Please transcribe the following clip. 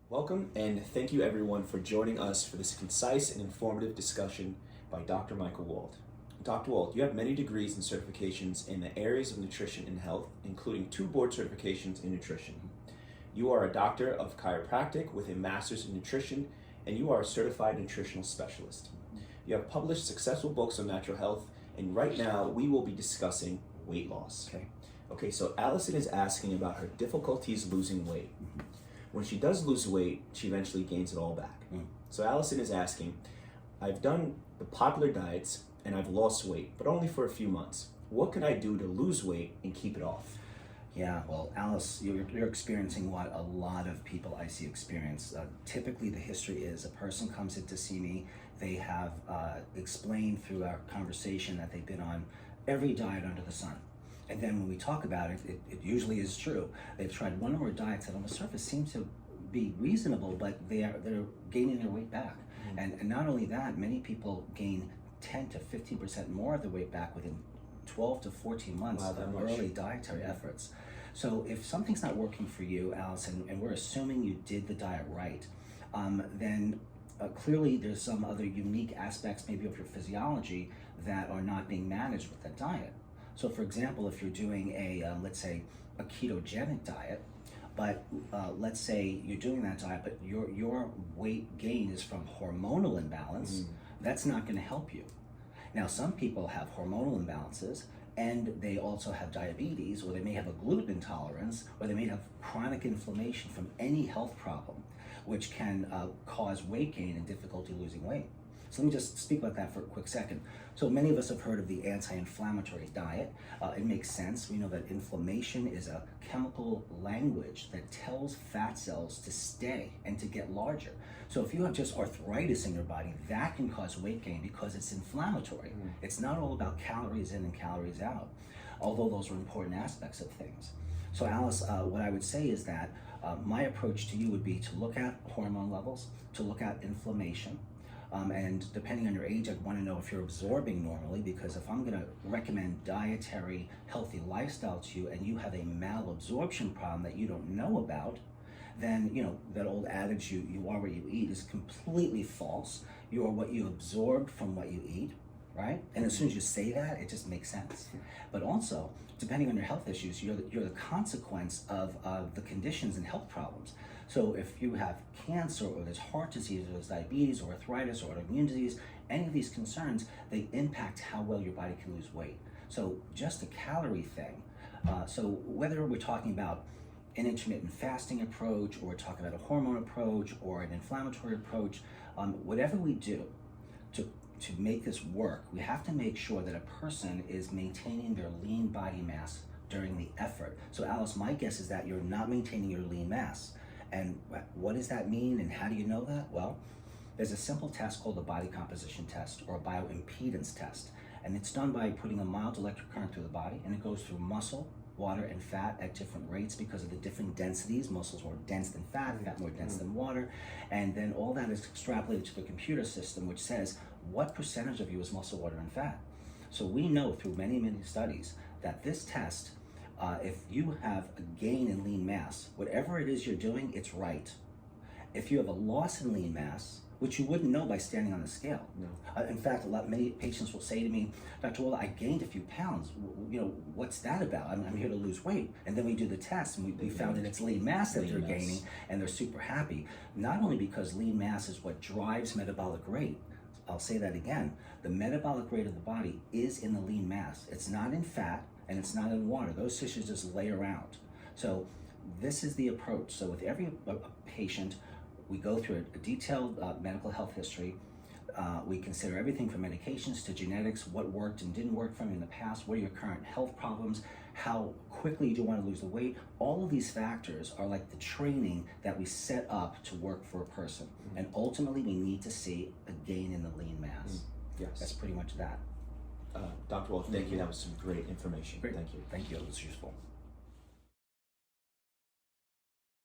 Welcome, and thank you everyone for joining us for this concise and informative discussion by Dr. Michael Wald. Dr. Wald, you have many degrees and certifications in the areas of nutrition and health, including 2 board certifications in nutrition. You are a doctor of chiropractic with a master's in nutrition, and you are a certified nutritional specialist. You have published successful books on natural health, and right now we will be discussing weight loss. Okay, so Allison is asking about her difficulties losing weight. When she does lose weight, she eventually gains it all back. So Allison is asking, I've done the popular diets and I've lost weight, but only for a few months. What can I do to lose weight and keep it off? Yeah, well, Alice, you're experiencing what a lot of people I see experience. Typically, the history is a person comes in to see me, they have explained through our conversation that they've been on every diet under the sun. And then when we talk about it, it usually is true. They've tried one or more diets that on the surface seem to be reasonable, but they're gaining their weight back. And not only that, many people gain 10 to 15% more of the weight back within 12 to 14 months of early dietary efforts. So if something's not working for you, Alice, and we're assuming you did the diet right, then clearly there's some other unique aspects maybe of your physiology that are not being managed with that diet. So for example, if you're doing let's say a ketogenic diet, but let's say you're doing that diet, but your weight gain is from hormonal imbalance, that's not going to help you. Now, some people have hormonal imbalances and they also have diabetes, or they may have a gluten intolerance, or they may have chronic inflammation from any health problem, which can cause weight gain and difficulty losing weight. So let me just speak about that for a quick second. So many of us have heard of the anti-inflammatory diet. It makes sense. We know that inflammation is a chemical language that tells fat cells to stay and to get larger. So if you have just arthritis in your body, that can cause weight gain because it's inflammatory. It's not all about calories in and calories out, although those are important aspects of things. So Alice, what I would say is that my approach to you would be to look at hormone levels, to look at inflammation, and depending on your age, I'd want to know if you're absorbing normally, because if I'm going to recommend dietary, healthy lifestyle to you and you have a malabsorption problem that you don't know about, then, you know, that old adage, you are what you eat, is completely false. You are what you absorb from what you eat, right? And as soon as you say that, it just makes sense. But also, depending on your health issues, you're the consequence of the conditions and health problems. So if you have cancer, or there's heart disease, or there's diabetes, or arthritis, or autoimmune disease, any of these concerns, they impact how well your body can lose weight. So just a calorie thing. So whether we're talking about an intermittent fasting approach, or we're talking about a hormone approach, or an inflammatory approach, whatever we do to make this work, we have to make sure that a person is maintaining their lean body mass during the effort. So Alice, my guess is that you're not maintaining your lean mass. And what does that mean, and how do you know that? Well, there's a simple test called a body composition test, or a bioimpedance test. And it's done by putting a mild electric current through the body, and it goes through muscle, water, and fat at different rates because of the different densities. Muscle's more dense than fat, fat more dense than water. And then all that is extrapolated to the computer system, which says what percentage of you is muscle, water, and fat. So we know through many, many studies that this test, if you have a gain in lean mass, whatever it is you're doing, it's right. If you have a loss in lean mass, which you wouldn't know by standing on the scale. In fact, many patients will say to me, Dr. Wald, I gained a few pounds. You know, what's that about? I'm here to lose weight. And then we do the test, and we found that it's lean mass that they're gaining, and they're super happy. Not only because lean mass is what drives metabolic rate. I'll say that again. The metabolic rate of the body is in the lean mass. It's not in fat, and it's not in water. Those tissues just lay around. So this is the approach. So with every patient, we go through a detailed medical health history. We consider everything from medications to genetics, what worked and didn't work for you in the past, what are your current health problems, how quickly do you want to lose the weight. All of these factors are like the training that we set up to work for a person. And ultimately, we need to see a gain in the lean mass. Yes. That's pretty much that. Dr. Wald, thank you. That was some great information. Great. Thank you. Thank you. It was useful.